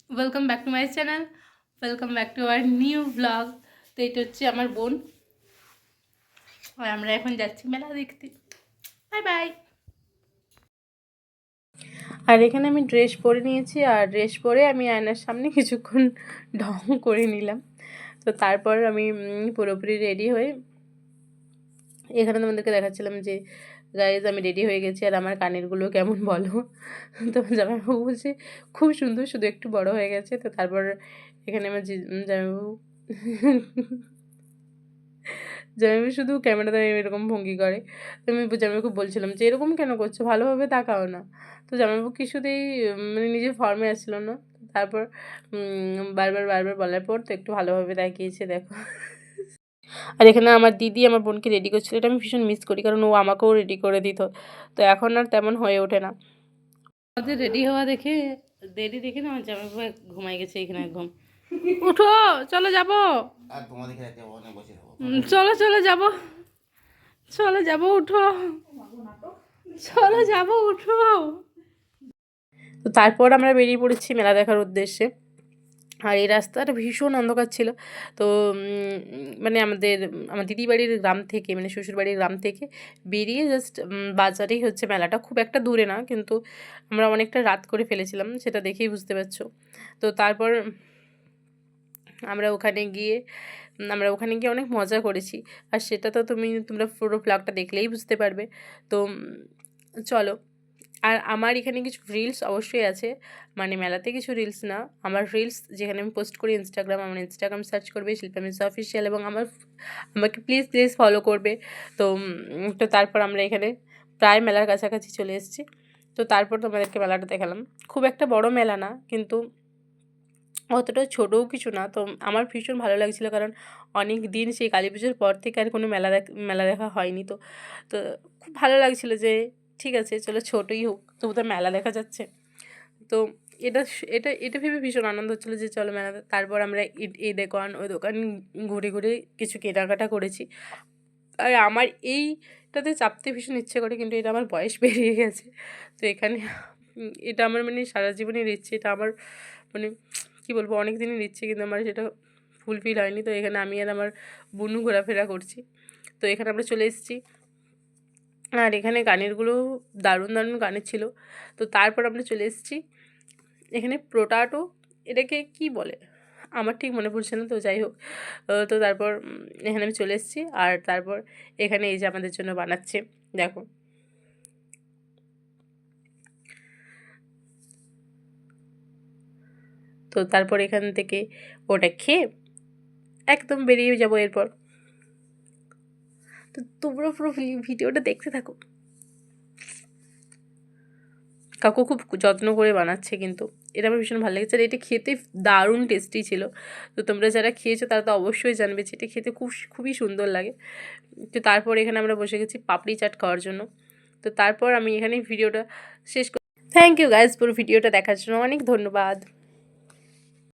Welcome back to my channel, welcome back to our new blog. তো এটা হচ্ছে আমার বোন, আর আমরা এখন যাচ্ছি মেলা দেখতে। Bye bye. আর এখানে আমি ড্রেস পরে নিয়েছি, আর ড্রেস পরে আমি আয়নার সামনে কিছুক্ষণ ঢং করে নিলাম। তো তারপর আমি পুরোপুরি রেডি হয়ে এখানে তোমাদেরকে দেখাচ্ছিলাম যে গাইজ আমি রেডি হয়ে গেছি, আর আমার কানেরগুলো কেমন বলো। তো জামাইবাবু বলছে খুব সুন্দর, শুধু একটু বড় হয়ে গেছে। তো তারপর এখানে আমার জামাইবাবু জামাইবাবু শুধু ক্যামেরাতে এরকম ভঙ্গি করে। তো আমি জামাইবাবুকে বলছিলাম যে এরকম কেন করছো, ভালোভাবে তাকাও না। তো জামাইবাবু কিছুতেই মানে নিজের ফর্মে আসছিল না। তারপর বারবার বারবার বলার পর তো একটু ভালোভাবে দেখিয়েছে, দেখো। আর এখানে আমার দিদি আমার বোনকে রেডি করছিল, এটা আমি ভীষণ মিস করি, কারণ ও আমাকেও রেডি করে দিত। তো এখন আর তেমন হয়ে ওঠে না। আমাদের রেডি হওয়া দেখে দেরি দেখে না আমার জামাইবাবু ঘুমাই গেছে এখানে একদম। উঠো, চলো যাবো, চলো চলো যাবো, চলো যাবো, উঠো, চলো যাবো, উঠো। তো তারপর আমরা বেরিয়ে পড়েছি মেলা দেখার উদ্দেশ্যে। আর এই রাস্তাটা ভীষণ অন্ধকার ছিল। তো মানে আমার দিদি বাড়ির গ্রাম থেকে, মানে শ্বশুরবাড়ির গ্রাম থেকে বেরিয়ে জাস্ট বাজারেই হচ্ছে মেলাটা, খুব একটা দূরে না, কিন্তু আমরা অনেকটা রাত করে ফেলেছিলাম, সেটা দেখেই বুঝতে পারছো। তো তারপর আমরা ওখানে গিয়ে অনেক মজা করেছি। আর সেটা তো তোমরা পুরো ব্লগটা দেখলেই বুঝতে পারবে। তো চলো। আর আমার এখানে কিছু রিলস অবশ্যই আছে, মানে মেলাতে কিছু রিলস না, আমার রিলস যেখানে আমি পোস্ট করি ইনস্টাগ্রাম, আমার ইনস্টাগ্রাম সার্চ করবে শিল্পা মিস অফিসিয়াল, এবং আমাকে প্লিজ প্লিজ ফলো করবে। তো তো তারপর আমরা এখানে প্রায় মেলার কাছাকাছি চলে এসেছি। তো তারপর তোমাদেরকে মেলাটা দেখালাম। খুব একটা বড় মেলা না, কিন্তু অতটা ছোটও কিছু না। তো আমার ভীষণ ভালো লাগছিলো, কারণ অনেক দিন সেই কালী পুজোর পর থেকে আর কোনো মেলা দেখা হয়নি। তো তো খুব ভালো লাগছিলো যে ঠিক আছে চলো, ছোটোই হোক, তবু তো মেলা দেখা যাচ্ছে। তো এটা এটা এটা ভেবে ভীষণ আনন্দ হচ্ছিলো যে চলো মেলা। তারপর আমরা এই দোকান ওই দোকান ঘুরে ঘুরে কিছু কেনাকাটা করেছি। আর আমার এইটাতে চাপতে ভীষণ ইচ্ছে করে, কিন্তু এটা আমার বয়স বেরিয়ে গেছে। তো এখানে এটা আমার মানে সারা জীবনের ইচ্ছে, এটা আমার মানে কী বলবো, অনেক দিনের ইচ্ছে, কিন্তু আমার সেটা ফুলফিল হয়নি। তো এখানে আমি আর আমার বোনু ঘোরাফেরা করছি। তো এখানে আমরা চলে এসেছি, আর এখানে গানেরগুলো দারুণ দারুণ গানের ছিল। তো তারপর আমরা চলে এসেছি এখানে পোটাটো, এটাকে কি বলে আমার ঠিক মনে পড়ছে না, তো যাই হোক। তো তারপর এখানে আমি চলে এসেছি, আর তারপর এখানে এই যে আমাদের জন্য বানাচ্ছে, দেখো। তো তারপর এখান থেকে ওটা খেয়ে একদম বেরিয়ে যাবো এরপর। তো তোমরা পুরো ভিডিওটা দেখতে থাকো। কাকু খুব যত্ন করে বানাচ্ছে, কিন্তু এটা আমার ভীষণ ভালো লেগেছে, আর এটা খেতে দারুণ টেস্টি ছিল। তো তোমরা যারা খেয়েছো তারা তো অবশ্যই জানবে যে এটা খেতে খুবই সুন্দর লাগে। তো তারপর এখানে আমরা বসে গেছি পাপড়ি চাট খাওয়ার জন্য। তো তারপর আমি এখানে ভিডিওটা শেষ করি। থ্যাংক ইউ গাইজ পুরো ভিডিওটা দেখার জন্য, অনেক ধন্যবাদ।